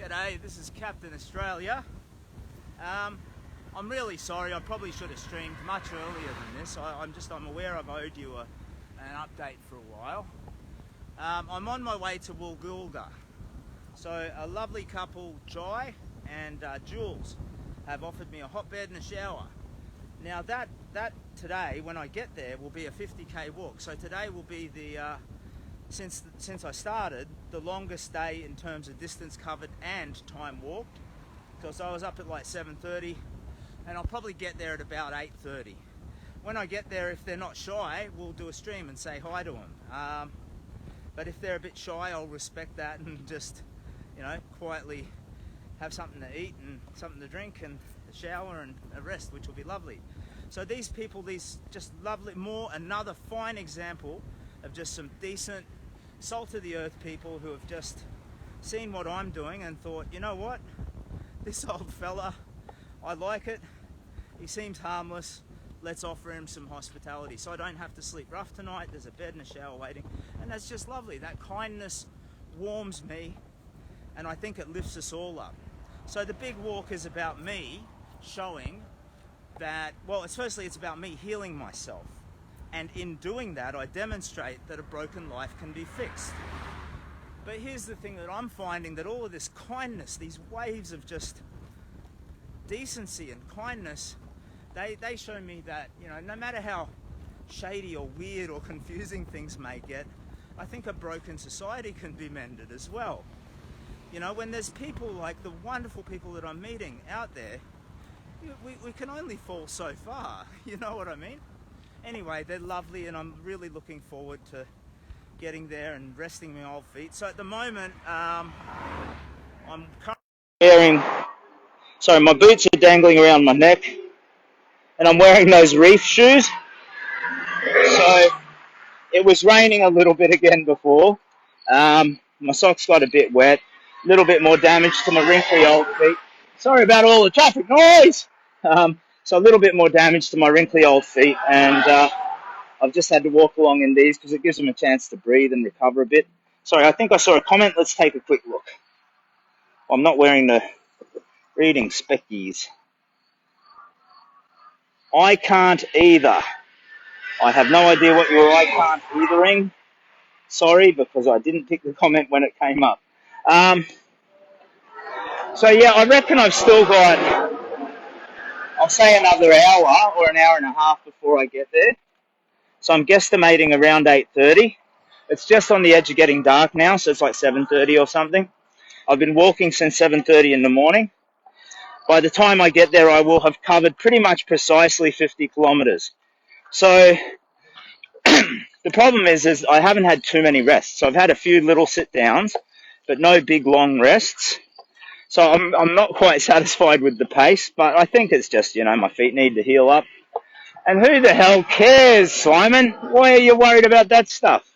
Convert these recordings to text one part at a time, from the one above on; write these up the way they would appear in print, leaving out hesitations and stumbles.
G'day, this is Captain Australia. I'm really sorry, I probably should have streamed much earlier than this. I'm aware I've owed you an update for a while. I'm on my way to Woolgoolga. So a lovely couple, Jai and Jules, have offered me a hot bed and a shower. Now that today, when I get there, will be a 50k walk. So today will be the since I started, the longest day in terms of distance covered and time walked, because I was up at like 7:30 and I'll probably get there at about 8:30. When I get there, if they're not shy, we'll do a stream and say hi to them. But if they're a bit shy, I'll respect that and just, quietly have something to eat and something to drink and a shower and a rest, which will be lovely. So these people, these just lovely, another fine example of just some decent, salt of the earth people who have just seen what I'm doing and thought, you know what, this old fella, I like it, he seems harmless, let's offer him some hospitality so I don't have to sleep rough tonight, there's a bed and a shower waiting. And that's just lovely. That kindness warms me, and I think it lifts us all up. So the big walk is about me showing that, well, firstly it's about me healing myself. And in doing that, I demonstrate that a broken life can be fixed. But here's the thing that I'm finding, that all of this kindness, these waves of just decency and kindness, they show me that, no matter how shady or weird or confusing things may get, I think a broken society can be mended as well. When there's people like the wonderful people that I'm meeting out there, we can only fall so far, you know what I mean? Anyway, they're lovely and I'm really looking forward to getting there and resting my old feet. So at the moment, I'm currently my boots are dangling around my neck and I'm wearing those reef shoes. So it was raining a little bit again before. My socks got a bit wet, a little bit more damage to my wrinkly old feet. Sorry about all the traffic noise. So a little bit more damage to my wrinkly old feet, and I've just had to walk along in these because it gives them a chance to breathe and recover a bit. Sorry, I think I saw a comment. Let's take a quick look. I'm not wearing the reading speckies. I can't either. I have no idea what your I can't eithering. Sorry, because I didn't pick the comment when it came up. So yeah, I reckon I've still got, I'll say another hour or an hour and a half before I get there. So I'm guesstimating around 8:30. It's just on the edge of getting dark now, so it's like 7:30 or something. I've been walking since 7:30 in the morning. By the time I get there, I will have covered pretty much precisely 50 kilometers. So the problem is I haven't had too many rests. So I've had a few little sit downs, but no big long rests. So I'm not quite satisfied with the pace, but I think it's just, my feet need to heal up. And who the hell cares, Simon? Why are you worried about that stuff?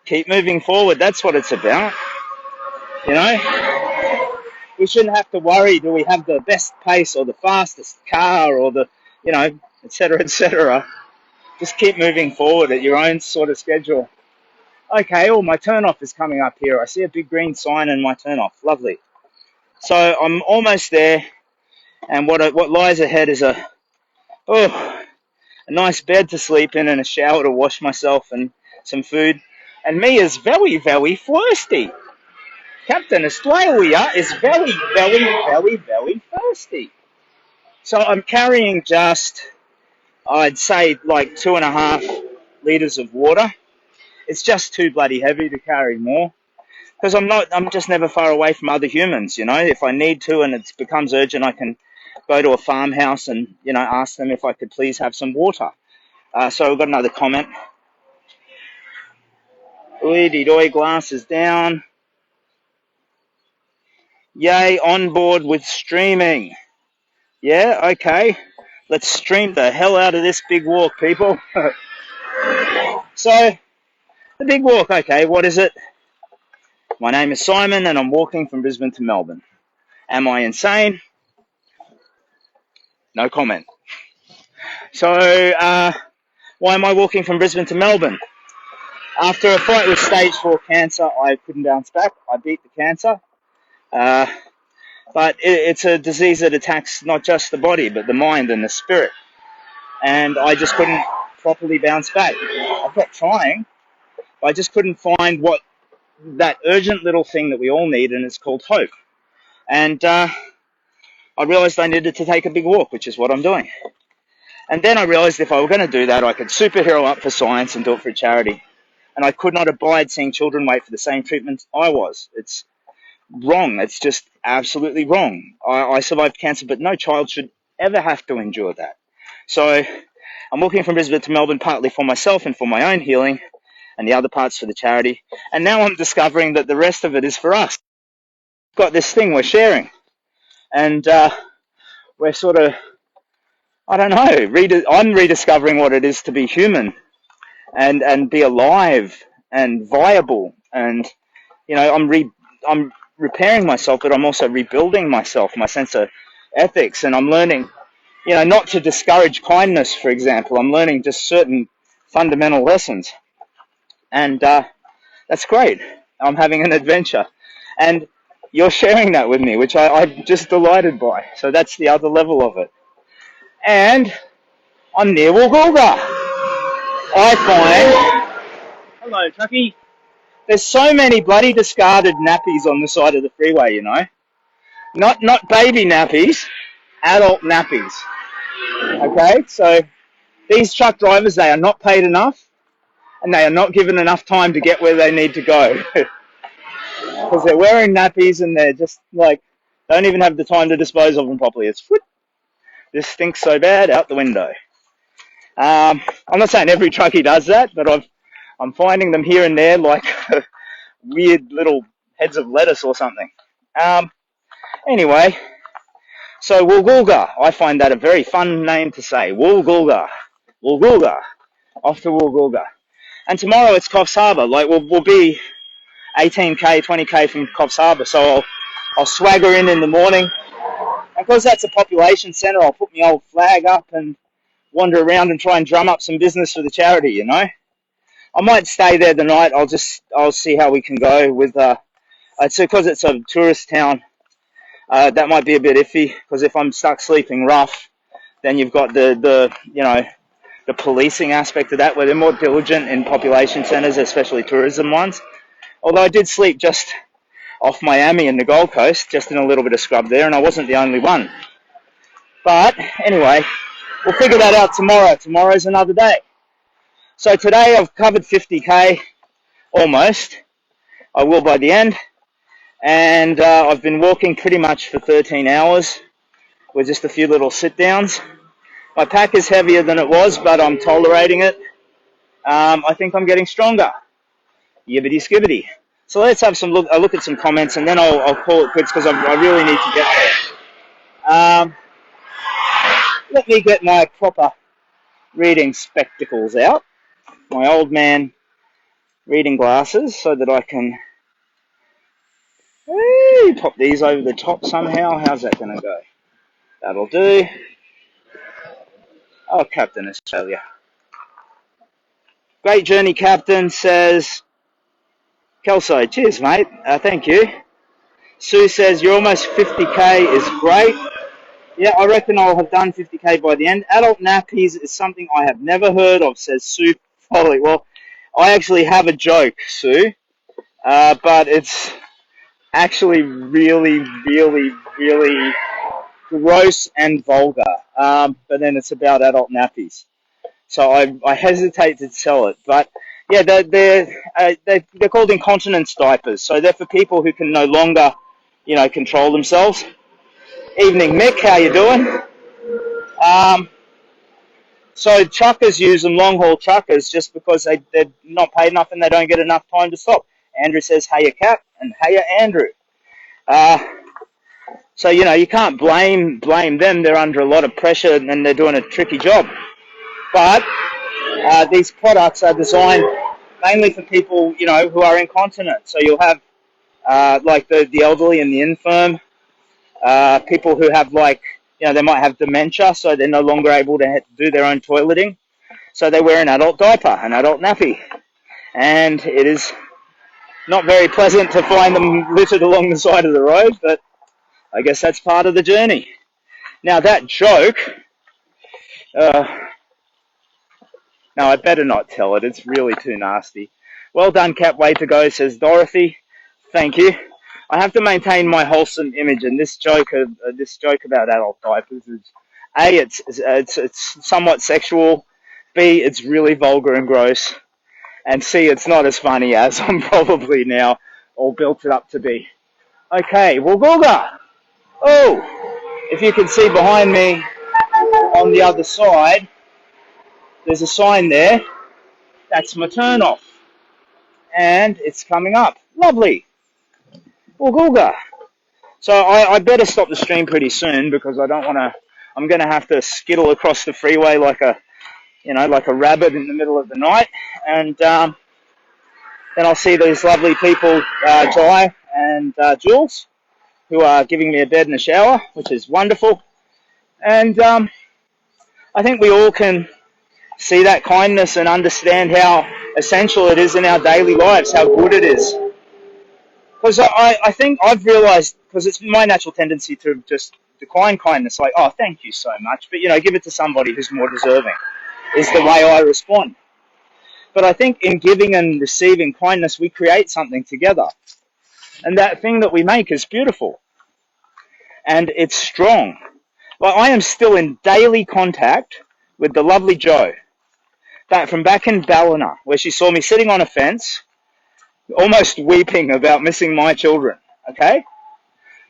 Keep moving forward. That's what it's about. We shouldn't have to worry, do we have the best pace or the fastest car or the, et cetera, et cetera. Just keep moving forward at your own sort of schedule. Okay, my turn off is coming up here. I see a big green sign in my turn off. Lovely. So I'm almost there, and what lies ahead is a nice bed to sleep in and a shower to wash myself and some food. And me is very, very thirsty. Captain Australia is very, very, very, very thirsty. So I'm carrying just, I'd say, like 2.5 litres of water. It's just too bloody heavy to carry more. Because I'm just never far away from other humans, If I need to and it becomes urgent, I can go to a farmhouse and, ask them if I could please have some water. So we've got another comment. Oy, glasses down. Yay, on board with streaming. Yeah, okay. Let's stream the hell out of this big walk, people. So, the big walk, okay, what is it? My name is Simon and I'm walking from Brisbane to Melbourne. Am I insane? No comment. So, why am I walking from Brisbane to Melbourne? After a fight with stage 4 cancer, I couldn't bounce back. I beat the cancer. But it's a disease that attacks not just the body, but the mind and the spirit. And I just couldn't properly bounce back. I kept trying, but I just couldn't find what that urgent little thing that we all need, and it's called hope. And I realized I needed to take a big walk, which is what I'm doing. And then I realized if I were going to do that, I could superhero up for science and do it for a charity. And I could not abide seeing children wait for the same treatment I was. It's wrong. It's just absolutely wrong. I survived cancer, but no child should ever have to endure that. So I'm walking from Brisbane to Melbourne partly for myself and for my own healing, and the other parts for the charity. And now I'm discovering that the rest of it is for us. We've got this thing we're sharing. And we're sort of, I don't know, I'm rediscovering what it is to be human and be alive and viable. And, you know, I'm repairing myself, but I'm also rebuilding myself, my sense of ethics. And I'm learning, you know, not to discourage kindness, for example. I'm learning just certain fundamental lessons. And that's great. I'm having an adventure. And you're sharing that with me, which I'm just delighted by. So that's the other level of it. And I'm near Woolgoolga. I find... Hello, Chucky. There's so many bloody discarded nappies on the side of the freeway, you know. Not baby nappies, adult nappies. Okay, so these truck drivers, they are not paid enough, and they are not given enough time to get where they need to go. Because they're wearing nappies and they're just like, don't even have the time to dispose of them properly. It's whoop, this stinks so bad, out the window. I'm not saying every truckie does that, but I'm finding them here and there like weird little heads of lettuce or something. Anyway, so Woolgoolga, I find that a very fun name to say. Woolgoolga, Woolgoolga, off to Woolgoolga. And tomorrow it's Coffs Harbour. Like we'll be 18k, 20k from Coffs Harbour, so I'll swagger in the morning. And because that's a population centre, I'll put my old flag up and wander around and try and drum up some business for the charity, you know. I might stay there the night. I'll see how we can go with. It's because it's a tourist town. That might be a bit iffy because if I'm stuck sleeping rough, then you've got the you know the policing aspect of that, where they're more diligent in population centres, especially tourism ones. Although I did sleep just off Miami and the Gold Coast, just in a little bit of scrub there, and I wasn't the only one. But anyway, we'll figure that out tomorrow. Tomorrow's another day. So today I've covered 50k, almost. I will by the end. And I've been walking pretty much for 13 hours with just a few little sit-downs. My pack is heavier than it was, but I'm tolerating it. I think I'm getting stronger. Yibbity-skibbity. So let's have a look at some comments, and then I'll call it quits because I really need to get there. Let me get my proper reading spectacles out, my old man reading glasses, so that I can pop these over the top somehow. How's that going to go? That'll do. Oh, Captain Australia. Great journey, Captain, says Kelso. Cheers, mate. Thank you. Sue says, you're almost 50k is great. Yeah, I reckon I'll have done 50k by the end. Adult nappies is something I have never heard of, says Sue Foley. Well, I actually have a joke, Sue, but it's actually really, really, really gross and vulgar. But then it's about adult nappies. So I hesitate to tell it. But yeah, they're called incontinence diapers. So they're for people who can no longer, you know, control themselves. Evening, Mick. How you doing? So truckers use them, long-haul truckers, just because they're not paid enough and they don't get enough time to stop. Andrew says, "Hiya, Cap," and "Hiya, Andrew." So, you know, you can't blame them. They're under a lot of pressure and they're doing a tricky job. But these products are designed mainly for people, you know, who are incontinent. So you'll have like the elderly and the infirm, people who have, like, you know, they might have dementia, so they're no longer able to do their own toileting. So they wear an adult diaper, an adult nappy. And it is not very pleasant to find them littered along the side of the road, but I guess that's part of the journey. Now that joke, no, I better not tell it. It's really too nasty. Well done, Cap. Way to go, says Dorothy. Thank you. I have to maintain my wholesome image, and this joke about adult diapers is A, it's somewhat sexual. B, it's really vulgar and gross. And C, it's not as funny as I'm probably now all built it up to be. Okay, Wagooga. Oh, if you can see behind me on the other side, there's a sign there. That's my turn off. And it's coming up. Lovely. Wagooga. So I better stop the stream pretty soon because I don't want to. I'm going to have to skittle across the freeway like a rabbit in the middle of the night, and then I'll see these lovely people, Jai and Jules, who are giving me a bed and a shower, which is wonderful. And I think we all can see that kindness and understand how essential it is in our daily lives, how good it is. Because I think I've realised, because it's my natural tendency to just decline kindness, like, oh, thank you so much, but, give it to somebody who's more deserving, is the way I respond. But I think in giving and receiving kindness, we create something together. And that thing that we make is beautiful. And it's strong. Like, I am still in daily contact with the lovely Jo, from back in Ballina, where she saw me sitting on a fence, almost weeping about missing my children, okay?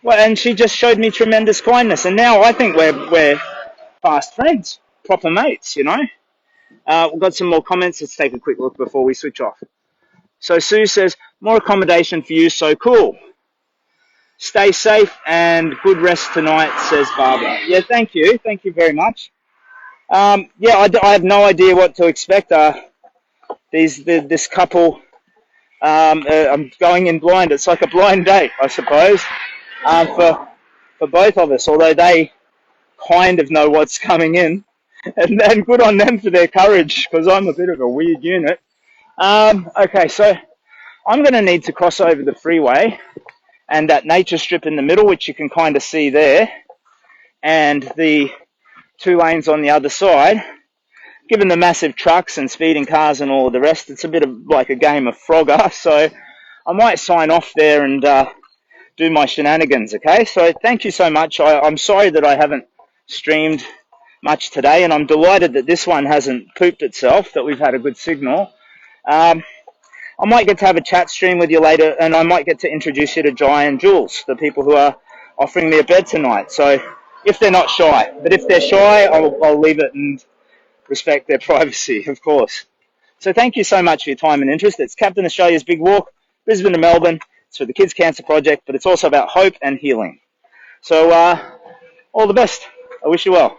Well, and she just showed me tremendous kindness, and now I think we're fast friends, proper mates, We've got some more comments. Let's take a quick look before we switch off. So Sue says, more accommodation for you, so cool. Stay safe and good rest tonight, says Barbara. Yeah, thank you. Thank you very much. I have no idea what to expect. This couple... I'm going in blind. It's like a blind date, I suppose, for both of us, although they kind of know what's coming in. And then good on them for their courage, because I'm a bit of a weird unit. Okay, so I'm going to need to cross over the freeway and that nature strip in the middle, which you can kind of see there, and the 2 lanes on the other side. Given the massive trucks and speeding cars and all of the rest, it's a bit of like a game of Frogger, so I might sign off there and do my shenanigans, okay? So thank you so much. I'm sorry that I haven't streamed much today, and I'm delighted that this one hasn't pooped itself, that we've had a good signal. I might get to have a chat stream with you later, and I might get to introduce you to Jai and Jules, the people who are offering me a bed tonight. So if they're not shy, but if they're shy, I'll leave it and respect their privacy, of course. So thank you so much for your time and interest. It's Captain Australia's Big Walk, Brisbane to Melbourne. It's for the Kids Cancer Project, but it's also about hope and healing. So all the best. I wish you well.